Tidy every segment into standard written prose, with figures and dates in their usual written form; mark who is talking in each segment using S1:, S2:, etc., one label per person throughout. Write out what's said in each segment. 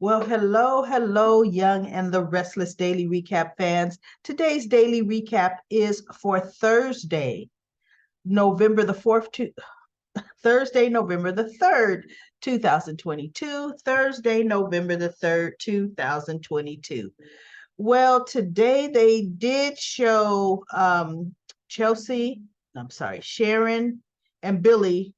S1: Well, hello, Young and the Restless Daily Recap fans. Today's daily recap is for Thursday, November the 4th, Thursday, November the 3rd, 2022. Thursday, November the 3rd, 2022. Well, today they did show Sharon and Billy,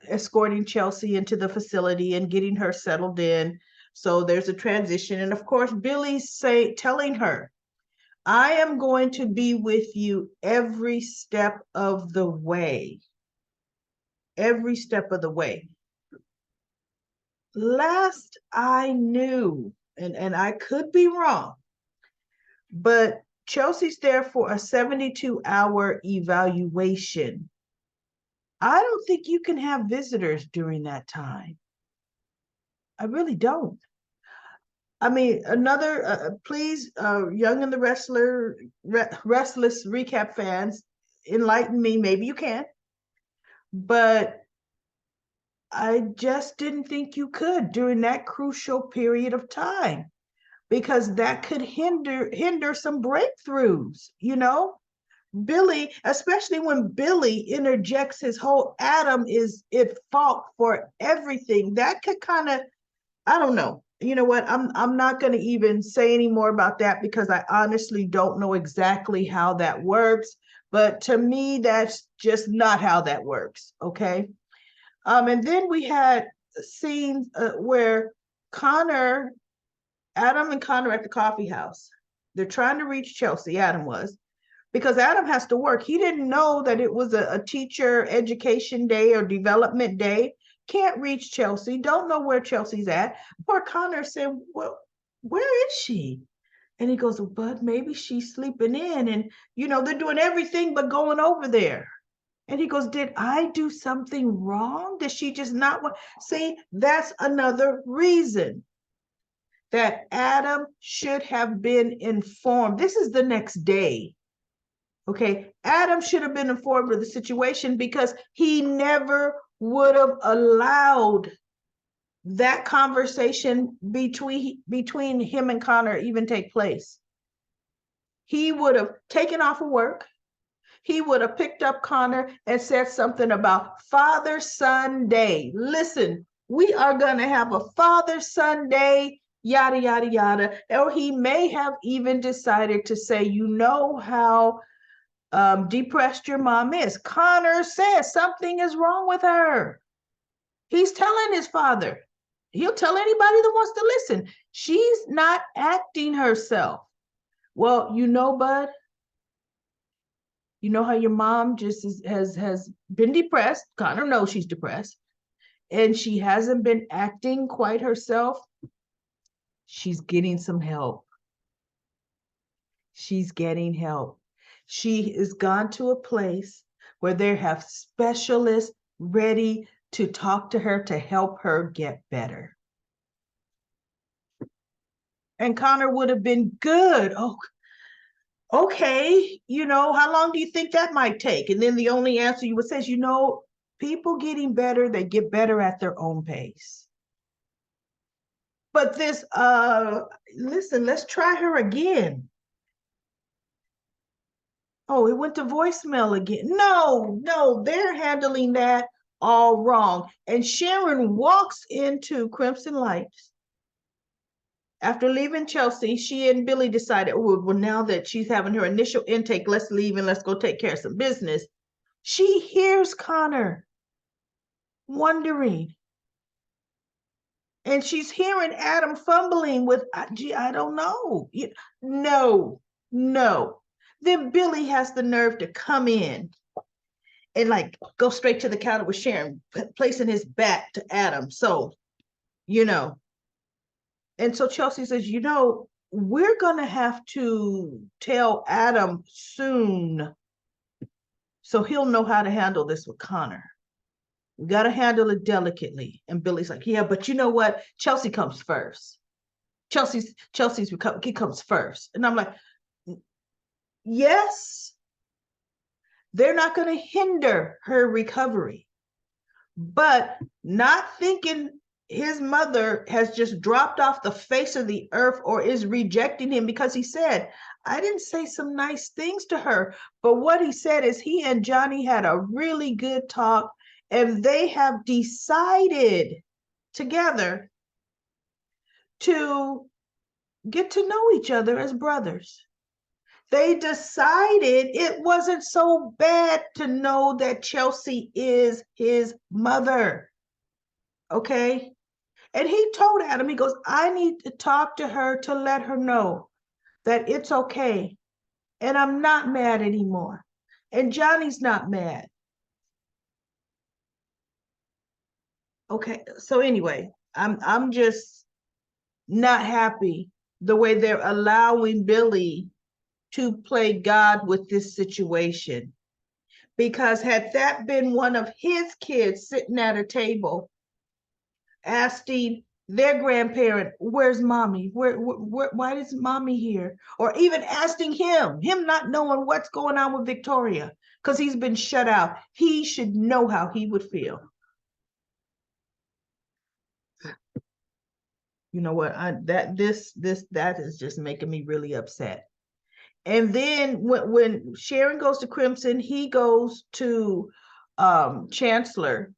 S1: escorting Chelsea into the facility and getting her settled in. So there's a transition. And of course, Billy's telling her, I am going to be with you every step of the way. Every step of the way. Last I knew, and I could be wrong, but Chelsea's there for a 72-hour evaluation. I don't think you can have visitors during that time. I really don't. I mean, please, Young and the Restless recap fans, enlighten me. Maybe you can, but I just didn't think you could during that crucial period of time because that could hinder some breakthroughs. Billy, especially when Billy interjects his whole Adam is at fault for everything. That could kind of, I don't know. You know what? I'm not going to even say any more about that because I honestly don't know exactly how that works. But to me, that's just not how that works. Okay. And then we had scenes where Connor, Adam and Connor at the coffee house. They're trying to reach Chelsea. Adam was because Adam has to work. He didn't know that it was a teacher education day or development day. Can't reach Chelsea, don't know where Chelsea's at. Poor Connor said, well, where is she? And he goes, well, Bud, maybe she's sleeping in. And, they're doing everything but going over there. And he goes, did I do something wrong? Did she just not want? See, that's another reason that Adam should have been informed. This is the next day. Okay, Adam should have been informed of the situation because he never would have allowed that conversation between him and Connor even take place. He would have taken off of work. He would have picked up Connor and said something about Father-Son Day. Listen, we are going to have a Father-Son Day, yada, yada, yada. Or he may have even decided to say, how depressed your mom is. Connor says something is wrong with her. He's telling his father. He'll tell anybody that wants to listen. She's not acting herself. Well, Bud, you know how your mom just has been depressed. Connor knows she's depressed. And she hasn't been acting quite herself. She's getting some help. She's getting help. She has gone to a place where they have specialists ready to talk to her to help her get better. And Connor would have been good. Oh, okay. How long do you think that might take? And then the only answer you would say is, people getting better, they get better at their own pace. But listen, let's try her again. Oh, it went to voicemail again. No, they're handling that all wrong. And Sharon walks into Crimson Lights. After leaving Chelsea, she and Billy decided, well, now that she's having her initial intake, let's leave and let's go take care of some business. She hears Connor wondering. And she's hearing Adam fumbling with, I don't know. No. Then Billy has the nerve to come in and go straight to the counter with Sharon, placing his back to Adam. So, and so Chelsea says, we're going to have to tell Adam soon so he'll know how to handle this with Connor. We got to handle it delicately. And Billy's like, yeah, but you know what? Chelsea comes first. Chelsea's he comes first. And I'm like, yes, they're not going to hinder her recovery, but not thinking his mother has just dropped off the face of the earth or is rejecting him because he said, I didn't say some nice things to her. But what he said is he and Johnny had a really good talk and they have decided together to get to know each other as brothers. They decided it wasn't so bad to know that Chelsea is his mother. Okay. And he told Adam, he goes, I need to talk to her to let her know that it's okay. And I'm not mad anymore. And Johnny's not mad. Okay. So anyway, I'm just not happy the way they're allowing Billy to play God with this situation. Because had that been one of his kids sitting at a table asking their grandparent, where's mommy? Why is mommy here? Or even asking him not knowing what's going on with Victoria because he's been shut out. He should know how he would feel. You know what? That is just making me really upset. And then when Sharon goes to Crimson, he goes to Chancellor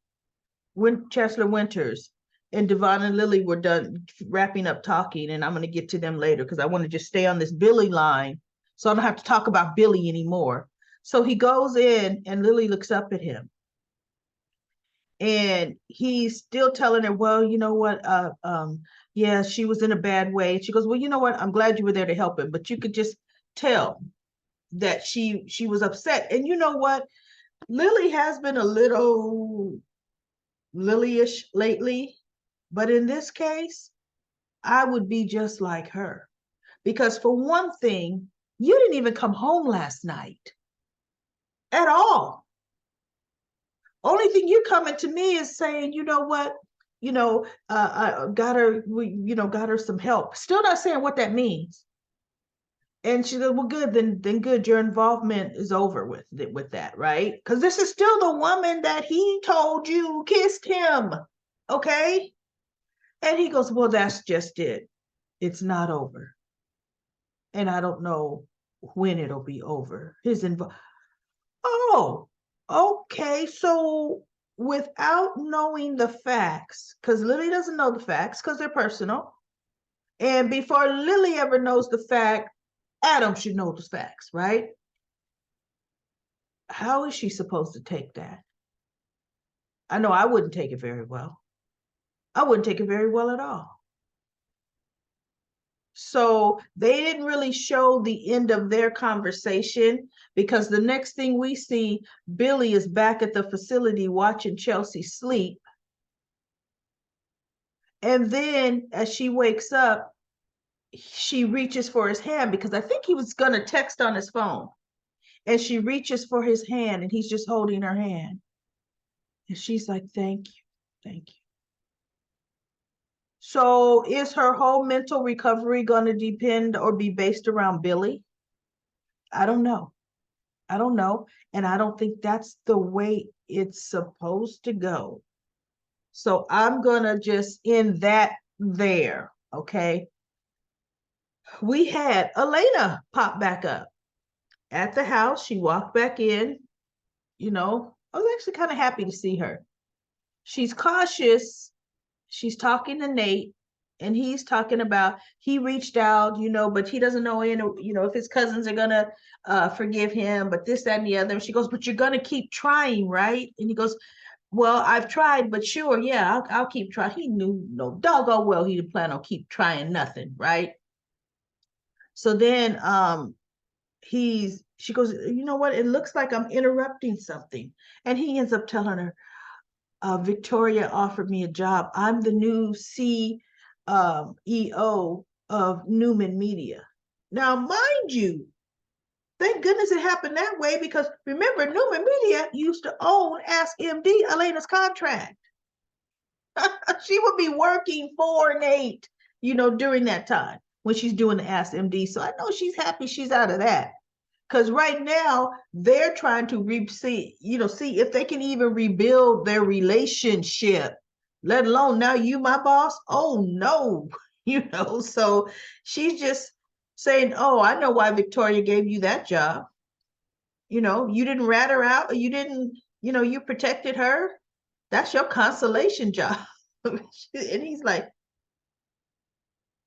S1: Winters, and Devon and Lily were done wrapping up talking, and I'm going to get to them later because I want to just stay on this Billy line so I don't have to talk about Billy anymore. So he goes in and Lily looks up at him and he's still telling her, well, you know what, yeah, she was in a bad way. She goes, well, you know what, I'm glad you were there to help him, but you could just tell that she was upset. And you know what, Lily has been a little Lily-ish lately, but in this case, I would be just like her. Because for one thing, you didn't even come home last night at all. Only thing you coming to me is saying, you know what, I got her, got her some help. Still not saying what that means. And she said, well, good, then good, your involvement is over with that, right? Because this is still the woman that he told you kissed him, okay? And he goes, well, that's just it. It's not over. And I don't know when it'll be over. Oh, okay. So without knowing the facts, because Lily doesn't know the facts because they're personal. And before Lily ever knows the fact, Adam should know the facts, right? How is she supposed to take that? I know I wouldn't take it very well. I wouldn't take it very well at all. So they didn't really show the end of their conversation because the next thing we see, Billy is back at the facility watching Chelsea sleep. And then as she wakes up, she reaches for his hand because I think he was going to text on his phone. And she reaches for his hand and he's just holding her hand. And she's like, thank you, thank you. So is her whole mental recovery going to depend or be based around Billy? I don't know. I don't know. And I don't think that's the way it's supposed to go. So I'm going to just end that there. Okay. We had Elena pop back up at the house. She walked back in. I was actually kind of happy to see her. She's cautious. She's talking to Nate and he's talking about he reached out, but he doesn't know, if his cousins are going to forgive him, but this, that, and the other. And she goes, but you're going to keep trying, right? And he goes, well, I've tried, but sure, yeah, I'll keep trying. He knew no doggone well he didn't plan on keep trying nothing, right? So then she goes, you know what? It looks like I'm interrupting something. And he ends up telling her, Victoria offered me a job. I'm the new CEO of Newman Media. Now, mind you, thank goodness it happened that way because remember, Newman Media used to own Ask MD, Elena's contract. She would be working for Nate, during that time when she's doing the Ask MD. So I know she's happy she's out of that. Because right now they're trying to see if they can even rebuild their relationship let alone now you my boss. Oh no, so she's just saying, oh, I know why Victoria gave you that job. You didn't rat her out, or you didn't, you protected her. That's your consolation job. And he's like,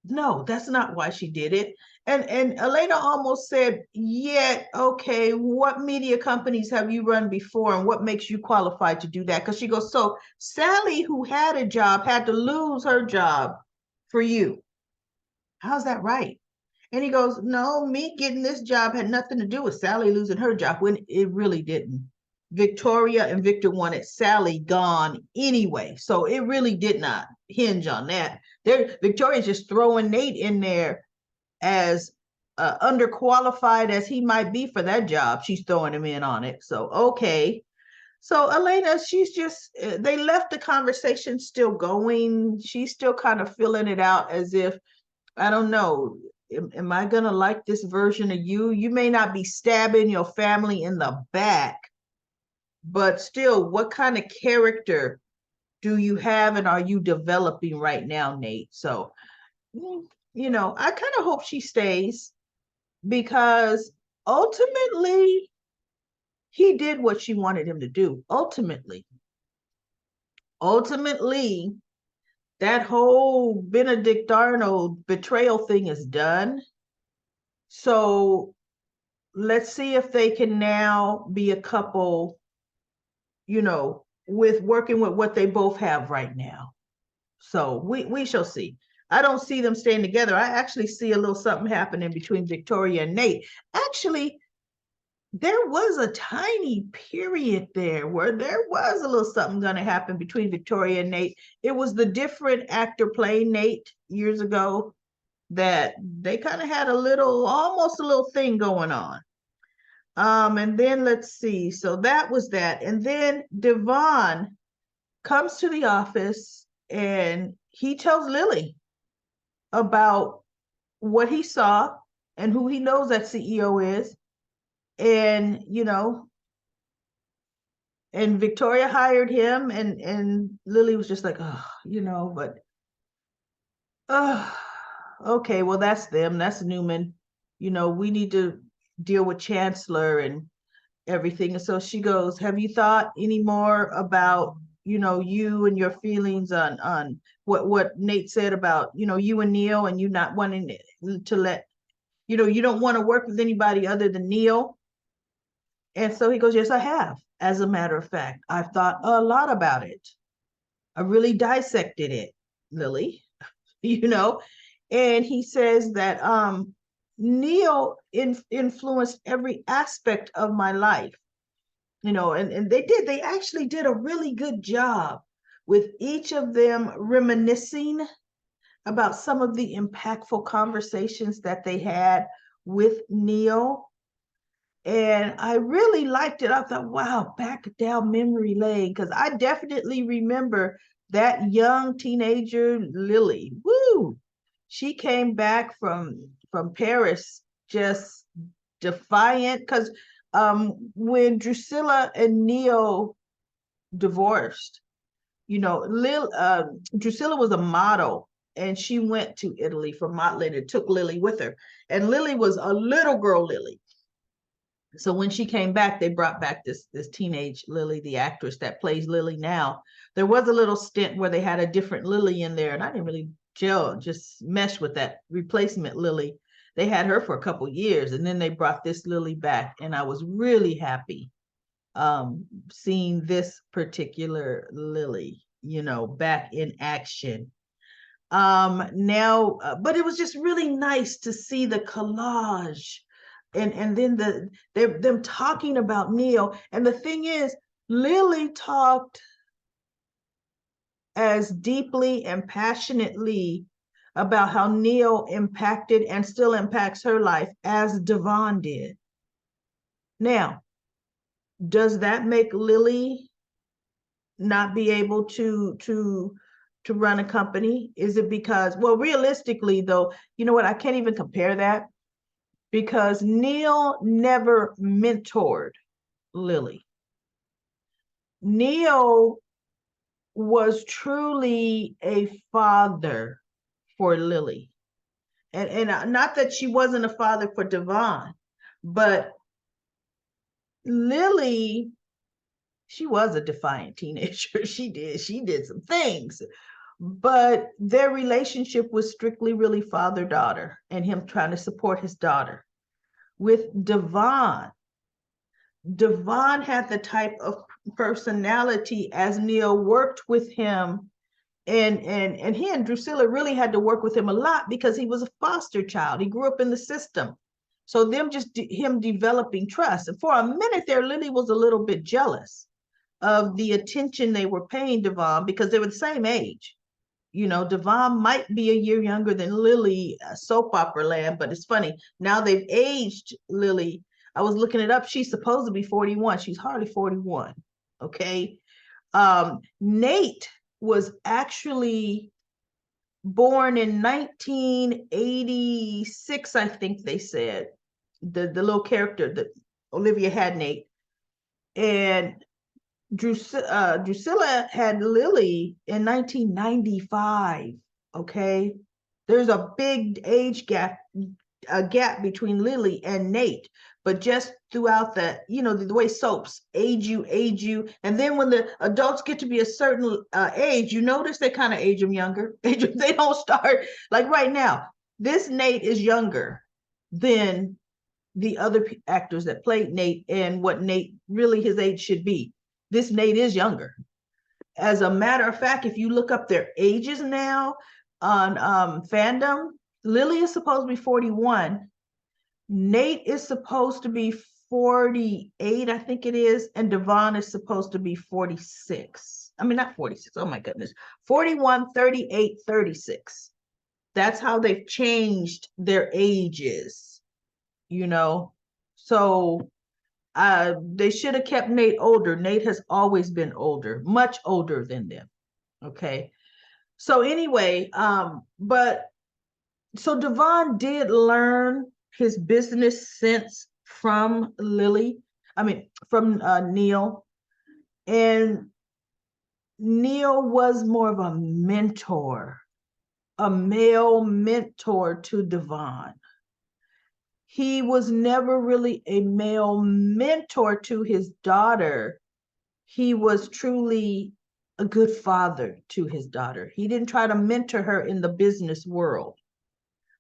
S1: no, that's not why she did it. And Elena almost said, yeah, okay, what media companies have you run before and what makes you qualified to do that? Because she goes, so Sally, who had a job, had to lose her job for you. How's that right? And he goes, no, me getting this job had nothing to do with Sally losing her job, when it really didn't. Victoria and Victor wanted Sally gone anyway. So it really did not hinge on that. Victoria's just throwing Nate in there as underqualified as he might be for that job. She's throwing him in on it. So, okay. So Elena, she's just, they left the conversation still going. She's still kind of filling it out as if, I don't know, am I going to like this version of you? You may not be stabbing your family in the back, but still, what kind of character do you have and are you developing right now, Nate? So, I kind of hope she stays, because ultimately he did what she wanted him to do. Ultimately, that whole Benedict Arnold betrayal thing is done. So let's see if they can now be a couple, with working with what they both have right now. So we shall see. I don't see them staying together. I actually see a little something happening between Victoria and Nate. Actually, there was a tiny period there where there was a little something going to happen between Victoria and Nate. It was the different actor playing Nate years ago that they kind of had almost a little thing going on. And then let's see. So that was that. And then Devon comes to the office and he tells Lily about what he saw and who he knows that CEO is. And, and Victoria hired him, and Lily was just like, oh, but okay, well, that's them. That's Newman. We need to deal with Chancellor and everything. And so she goes, have you thought any more about, you and your feelings on what Nate said about, you and Neil, and you not wanting to let, you don't want to work with anybody other than Neil? And so he goes, yes, I have. As a matter of fact, I've thought a lot about it. I really dissected it, Lily, and he says that Neil influenced every aspect of my life, and they actually did a really good job with each of them reminiscing about some of the impactful conversations that they had with Neil. And I really liked it. I thought, wow, back down memory lane, because I definitely remember that young teenager Lily. Woo! She came back from Paris just defiant, because when Drusilla and Neil divorced, Drusilla was a model, and she went to Italy for modeling and took Lily with her. And Lily was a little girl Lily. So when she came back, they brought back this teenage Lily, the actress that plays Lily now. There was a little stint where they had a different Lily in there, and I didn't really just mesh with that replacement Lily. They had her for a couple years, and then they brought this Lily back, and I was really happy seeing this particular Lily, back in action. Now, but it was just really nice to see the collage, and then them talking about Neil. And the thing is, Lily talked as deeply and passionately about how Neil impacted and still impacts her life as Devon did. Now, does that make Lily not be able to run a company? Is it because, well, realistically though, you know what, I can't even compare that, because Neil never mentored Lily. Neil was truly a father for Lily. And not that she wasn't a father for Devon, but Lily, she was a defiant teenager. She did some things, but their relationship was strictly really father-daughter and him trying to support his daughter. With Devon had the type of personality as Neil worked with him, and he and Drusilla really had to work with him a lot because he was a foster child. He grew up in the system. So him developing trust. And for a minute there, Lily was a little bit jealous of the attention they were paying Devon because they were the same age. Devon might be a year younger than Lily, soap opera land, but it's funny. Now they've aged Lily. I was looking it up. She's supposed to be 41. She's hardly 41. Okay. Nate was actually born in 1986, I think they said. The little character that Olivia had, Nate. And Drusilla had Lily in 1995. Okay. There's a big age gap, a gap between Lily and Nate, but just throughout the way soaps age you, and then when the adults get to be a certain age, you notice they kind of age them younger. They don't start like right now. This Nate is younger than the other actors that played Nate and what Nate really his age should be. This Nate is younger. As a matter of fact, if you look up their ages now on fandom, Lily is supposed to be 41. Nate is supposed to be 48, I think it is, and Devon is supposed to be 46. I mean, not 46. Oh my goodness. 41, 38, 36. That's how they've changed their ages, you know. So they should have kept Nate older. Nate has always been older, much older than them. Okay. So anyway, but so Devon did learn his business sense from Lily. I mean, from Neil. And Neil was more of a mentor, a male mentor to Devon. He was never really a male mentor to his daughter. He was truly a good father to his daughter. He didn't try to mentor her in the business world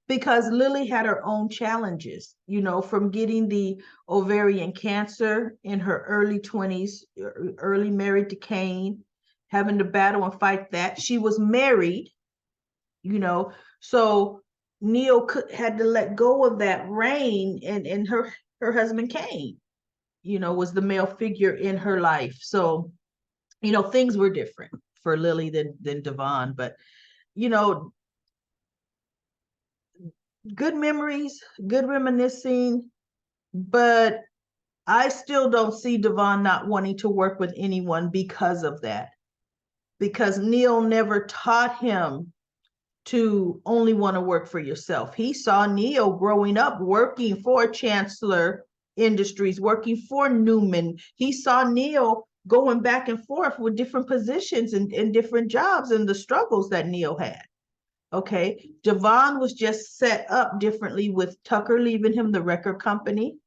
S1: because Lily had her own challenges, from getting the ovarian cancer in her early 20s, early married to Kane, having to battle and fight that. She was married, so Neil had to let go of that reign, and her husband Kane, was the male figure in her life. So, things were different for Lily than Devon, but good memories, good reminiscing, but I still don't see Devon not wanting to work with anyone because of that. Because Neil never taught him to only want to work for yourself. He saw Neil growing up working for Chancellor Industries, working for Newman. He saw Neil going back and forth with different positions and different jobs and the struggles that Neil had. Okay. Devon was just set up differently with Tucker leaving him the record company,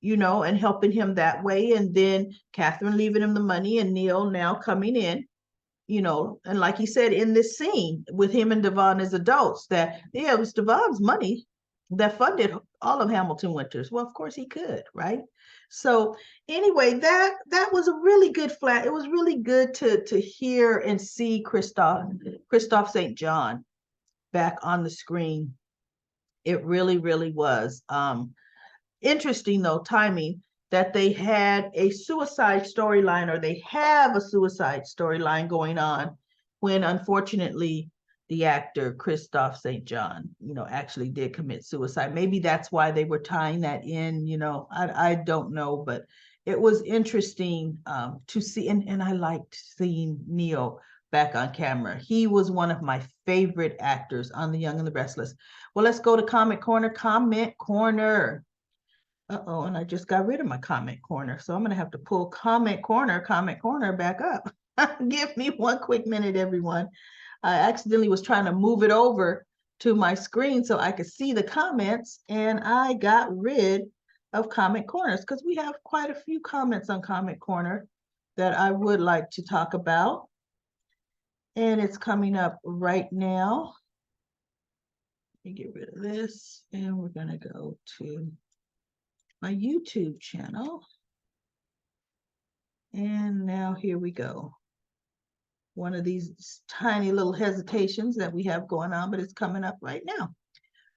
S1: and helping him that way. And then Catherine leaving him the money and Neil now coming in, and like he said in this scene with him and Devon as adults, that, yeah, it was Devon's money that funded all of Hamilton Winters. Well, of course he could, right? So anyway, that was a really good flat. It was really good to hear and see Christophe St. John back on the screen. It really, really was. Interesting, though, timing that they had a suicide storyline, or they have a suicide storyline going on, when unfortunately the actor Christophe St. John, actually did commit suicide. Maybe that's why they were tying that in, I don't know, but it was interesting to see. And I liked seeing Neil back on camera. He was one of my favorite actors on The Young and the Restless. Well, let's go to Comment Corner. Comment Corner. Uh-oh, and I just got rid of my comment corner. So I'm going to have to pull comment corner back up. Give me one quick minute, everyone. I accidentally was trying to move it over to my screen so I could see the comments, and I got rid of comment corners because we have quite a few comments on comment corner that I would like to talk about. And it's coming up right now. Let me get rid of this, and we're going to go to my YouTube channel. And now here we go. One of these tiny little hesitations that we have going on, but it's coming up right now.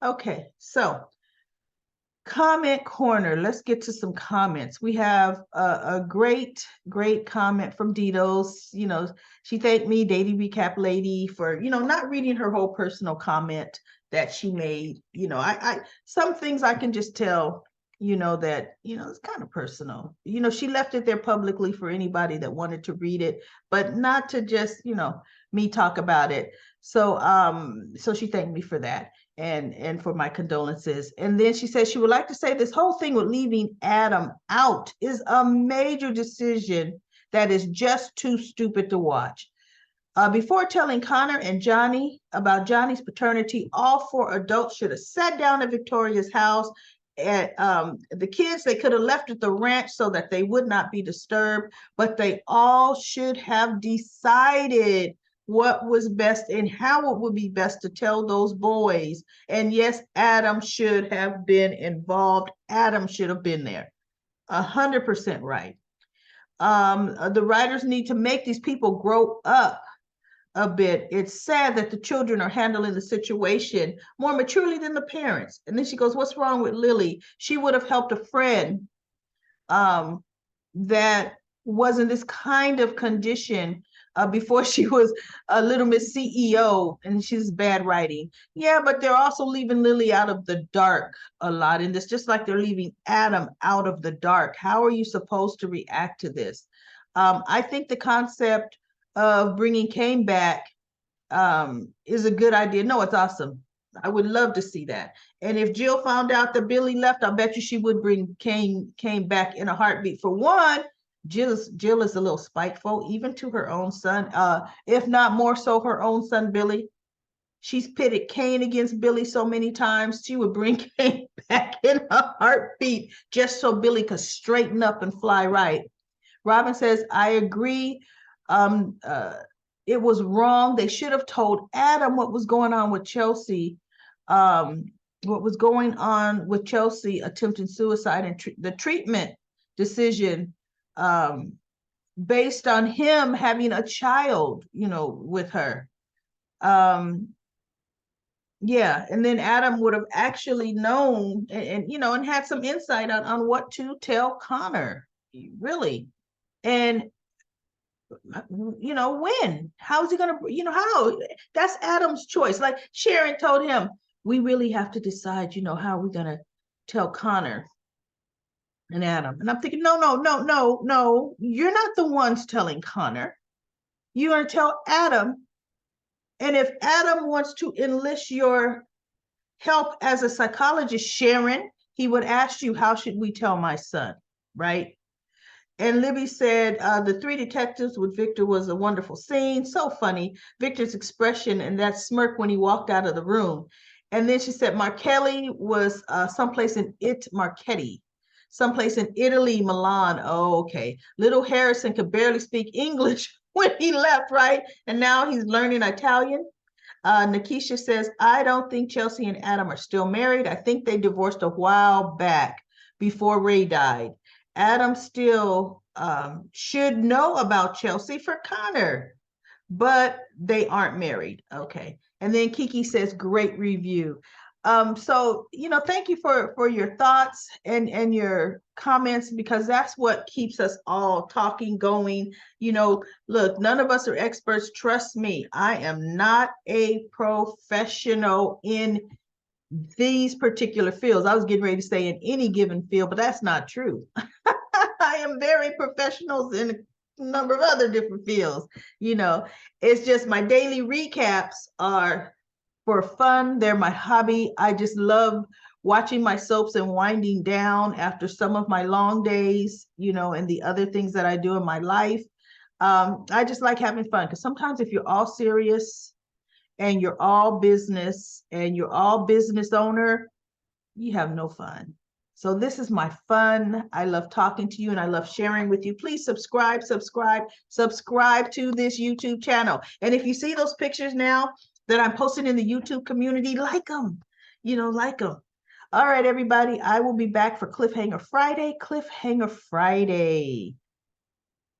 S1: Okay, so comment corner. Let's get to some comments. We have a great comment from Ditos. You know, she thanked me, Daily Recap Lady, for, you know, not reading her whole personal comment that she made. You know, I some things I can just tell, you know, that, you know, it's kind of personal. You know, she left it there publicly for anybody that wanted to read it, but not to just, you know, me talk about it. So so she thanked me for that and for my condolences. And then she said she would like to say this whole thing with leaving Adam out is a major decision that is just too stupid to watch. Before telling Connor and Johnny about Johnny's paternity, all four adults should have sat down at Victoria's house. And the kids, they could have left at the ranch so that they would not be disturbed, but they all should have decided what was best and how it would be best to tell those boys. And yes, Adam should have been involved. Adam should have been there. 100% right. The writers need to make these people grow up a bit. It's sad that the children are handling the situation more maturely than the parents. And then she goes, what's wrong with Lily? She would have helped a friend that was in this kind of condition before she was a Little Miss CEO, and she's bad writing. Yeah, but they're also leaving Lily out of the dark a lot in this, just like they're leaving Adam out of the dark. How are you supposed to react to this? I think the concept of bringing Kane back is a good idea. No, it's awesome. I would love to see that. And if Jill found out that Billy left, I bet you she would bring Kane back in a heartbeat. For one, Jill is a little spiteful, even to her own son, if not more so her own son, Billy. She's pitted Kane against Billy so many times. She would bring Kane back in a heartbeat just so Billy could straighten up and fly right. Robin says, I agree. It was wrong. They should have told Adam what was going on with Chelsea. What was going on with Chelsea attempting suicide and the treatment decision based on him having a child, you know, with her. Yeah, and then Adam would have actually known and you know, and had some insight on what to tell Connor, really. And you know, when? How's he gonna, you know, how? That's Adam's choice. Like Sharon told him, we really have to decide, you know, how we're gonna tell Connor and Adam. And I'm thinking, no. You're not the ones telling Connor. You're gonna tell Adam. And if Adam wants to enlist your help as a psychologist, Sharon, he would ask you, how should we tell my son? Right? And Libby said, the three detectives with Victor was a wonderful scene. So funny. Victor's expression and that smirk when he walked out of the room. And then she said, Marcelli was someplace in someplace in Italy, Milan. Oh, okay. Little Harrison could barely speak English when he left, right? And now he's learning Italian. Nikisha says, I don't think Chelsea and Adam are still married. I think they divorced a while back before Ray died. Adam still should know about Chelsea for Connor, but they aren't married. Okay. And then Kiki says, great review. So, you know, thank you for your thoughts and your comments, because that's what keeps us all talking, going. You know, look, none of us are experts. Trust me, I am not a professional in these particular fields. I was getting ready to say in any given field, but that's not true. I am very professional in a number of other different fields. You know, it's just my daily recaps are for fun. They're my hobby. I just love watching my soaps and winding down after some of my long days, you know, and the other things that I do in my life. I just like having fun because sometimes if you're all serious and you're all business and you're all business owner, you have no fun. So this is my fun. I love talking to you and I love sharing with you. Please subscribe, subscribe, subscribe to this YouTube channel. And if you see those pictures now that I'm posting in the YouTube community, like them, like them. All right, everybody, I will be back for Cliffhanger Friday. Cliffhanger Friday.